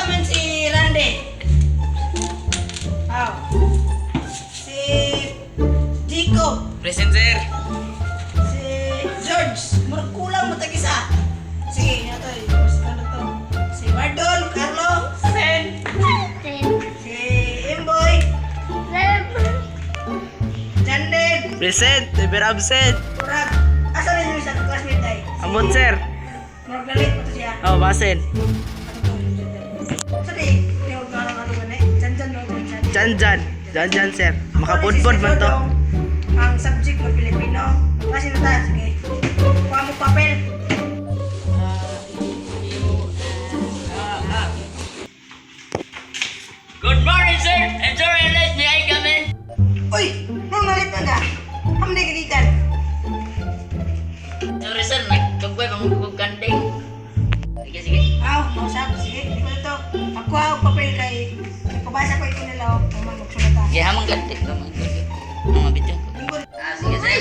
namin si Randy. Oh. Si Jico. Present, sir. Si George. Murag kulang mo tag-isa. Sige, ito. Basta na to. Si Mardon, Carlo. Sen. Si Imboy. Janded. Present. Never absent. Murag. Asa rin yung isang classmate ay? Ambot, sir. Murag galit mo to siya. Oh, basen. Sorry, yung ano man eh. Jan-jan daw. Jan-jan. Jan-jan, sir. Makapudpod man to. Ang subject ng Pilipino. Kasi na tayo, sige. Kuha mo papel. Good morning, sir. I'm sorry I'm late. May I come in? Uy! Nung nalit na ka. Hamday kagitan. Sorry, sir. Nagtugboy pang kanding. Sige, sige. Aw, mausap. Sige, hindi ko na to. Pagkuha ko papel kay... Pabasa ko ito nila. Tama, magsulata. Kaya hamang gantik. Ang mabityon ko. Sige, sir.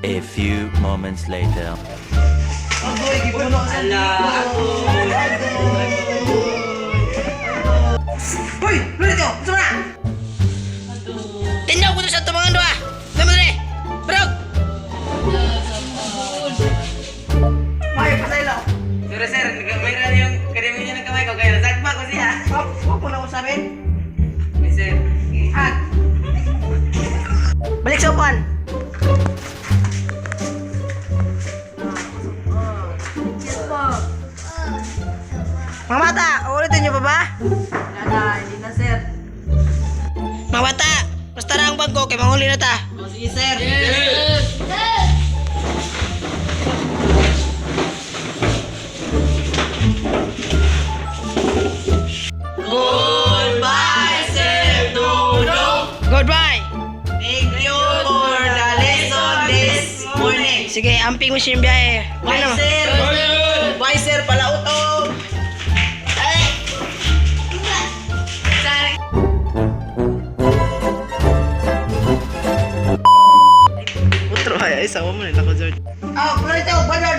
A few moments later. Agoy, gibuno sa Uy! Lulito! Gusto mo na? Tindaw ko to sa tumangan doa. Naman rin. Brog. May pasaylo. Sir, sir. Mayroon yung kademi niya ng kamay ko. Kaya nasagpa ko siya. Huwag mo na usapin. Yes, sir. Hag. Balik sa upuan. Mga bata, ulitin niyo pa ba? Hindi na, sir. Mga bata, basta na ang bangko kay manghuli na ta. Oh, sige, sir. Goodbye, Sir Dudong. Goodbye. Thank you for the lesson this morning. Sige, amping mo siya yung biyahe. Bye, Ano? sir. Bye, sir. Palautong. Utro ay isa mo na ako, George. Oh, ulit ito, balon.